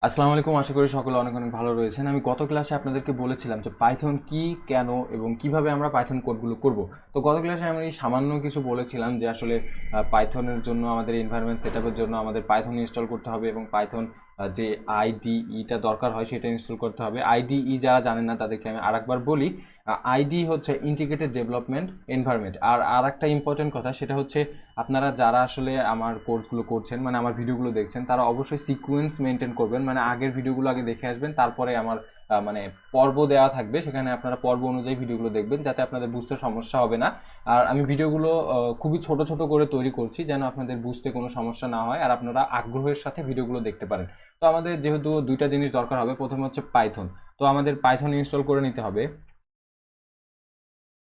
আসসালামু আলাইকুম। আশা করি সকলে অনেক অনেক ভালো রয়েছেন। আমি গত ক্লাসে আপনাদেরকে বলেছিলাম যে পাইথন কি, কেন এবং কিভাবে আমরা পাইথন কোডগুলো করব। তো গত ক্লাসে আমি সামান্য কিছু বলেছিলাম যে আসলে পাইথনের জন্য আমাদের এনভায়রনমেন্ট সেটআপের জন্য আমাদের পাইথন ইনস্টল করতে হবে এবং পাইথন যে আইডিইটা দরকার হয় সেটা ইনস্টল করতে হবে। আইডিই যারা জানেন না তাদেরকে আমি আরেকবার বলি, আইডি হচ্ছে ইন্টিগ্রেটেড ডেভেলপমেন্ট এনভায়রনমেন্ট। আর একটা ইম্পর্টেন্ট কথা সেটা হচ্ছে আপনারা যারা আসলে আমার কোর্সগুলো করছেন, মানে আমার ভিডিওগুলো দেখছেন, তারা অবশ্যই সিকোয়েন্স মেনটেন করবেন। মানে আগের ভিডিওগুলো আগে দেখে আসবেন, তারপরে আমার মানে পর্ব দেওয়া থাকবে, সেখানে আপনারা পর্ব অনুযায়ী ভিডিওগুলো দেখবেন যাতে আপনাদের বুঝতে সমস্যা হবে না। আর আমি ভিডিওগুলো খুবই ছোট ছোট করে তৈরি করছি যেন আপনাদের বুঝতে কোনো সমস্যা না হয় আর আপনারা আগ্রহের সাথে ভিডিওগুলো দেখতে পারেন। তো আমাদের যেহেতু দুইটা জিনিস দরকার হবে, প্রথমে হচ্ছে পাইথন। তো আমাদের পাইথন ইনস্টল করে নিতে হবে।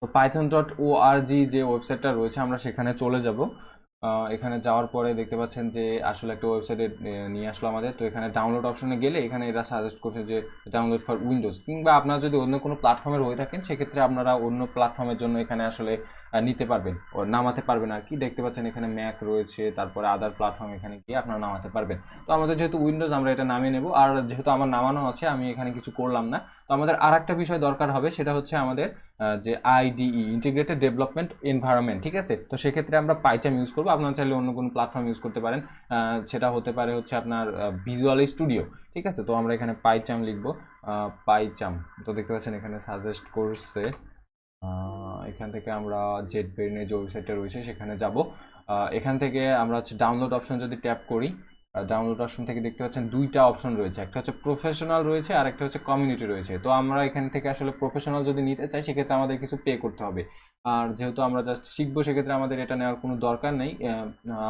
তো python.org যে ওয়েবসাইটটা রয়েছে আমরা সেখানে চলে যাব। এখানে যাওয়ার পরে দেখতে পাচ্ছেন যে আসলে একটা ওয়েবসাইটে নিয়ে আসলো আমাদের। তো এখানে ডাউনলোড অপশনে গেলে এখানে এরা সাজেস্ট করছে যে ডাউনলোড ফর উইন্ডোজ, কিংবা আপনারা যদি অন্য কোনো প্ল্যাটফর্মের হয়ে থাকেন সেক্ষেত্রে আপনারা অন্য প্ল্যাটফর্মের জন্য এখানে আসলে নিতে পারবেন ও নামাতে পারবেন আর কি। দেখতে পাচ্ছেন এখানে ম্যাক রয়েছে, তারপরে আদার প্ল্যাটফর্ম এখানে গিয়ে আপনারা নামাতে পারবেন। তো আমাদের যেহেতু উইন্ডোজ আমরা এটা নামিয়ে নেব, আর যেহেতু আমার নামানো আছে আমি এখানে কিছু করলাম না। তো আমাদের আর একটা বিষয় দরকার হবে, সেটা হচ্ছে আমাদের যে আইডিই ইন্টিগ্রেটেড ডেভেলপমেন্ট এনভায়রনমেন্ট, ঠিক আছে। তো সেক্ষেত্রে আমরা পাইচাম ইউজ করবো, আপনারা চাইলে অন্য কোনো প্ল্যাটফর্ম ইউজ করতে পারেন। সেটা হতে পারে হচ্ছে আপনার ভিজুয়াল স্টুডিও, ঠিক আছে। তো আমরা এখানে পাইচাম লিখবো, পাইচাম। তো দেখতে পাচ্ছেন এখানে সাজেস্ট করছে। এখান থেকে আমরা জেট ব্রেনের যে ওয়েবসাইটটা রয়েছে সেখানে যাব। এখান থেকে আমরা হচ্ছে ডাউনলোড অপশন যদি ট্যাপ করি, ডাউনলোড অপশন থেকে দেখতে পাচ্ছেন দুইটা অপশন রয়েছে, একটা হচ্ছে প্রফেশনাল রয়েছে আর একটা হচ্ছে কমিউনিটি রয়েছে। তো আমরা এখান থেকে আসলে প্রফেশনাল যদি নিতে চাই সেক্ষেত্রে আমাদের কিছু পে করতে হবে। আর যেহেতু আমরা জাস্ট শিখবো সেক্ষেত্রে আমাদের এটা নেওয়ার কোনো দরকার নেই।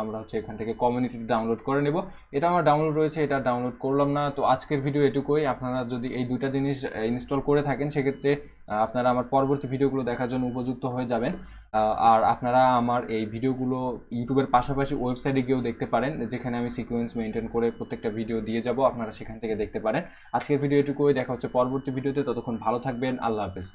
আমরা হচ্ছে এখান থেকে কমিউনিটি ডাউনলোড করে নেব। এটা আমার ডাউনলোড রয়েছে, এটা ডাউনলোড করলাম না। তো আজকের ভিডিও এটুকুই। আপনারা যদি এই দুইটা জিনিস ইনস্টল করে থাকেন সেক্ষেত্রে আপনারা আমার পরবর্তী ভিডিওগুলো দেখার জন্য উপযুক্ত হয়ে যাবেন। আর আপনারা আমার এই ভিডিওগুলো ইউটিউবের পাশাপাশি ওয়েবসাইটে গিয়েও দেখতে পারেন, যেখানে আমি সিকোয়েন্স মেনটেন করে প্রত্যেকটা ভিডিও দিয়ে যাব, আপনারা সেখান থেকে দেখতে পারেন। আজকের ভিডিও এটুকুই, দেখা হচ্ছে পরবর্তী ভিডিওতে। ততক্ষণ ভালো থাকবেন, আল্লাহ হাফেজ।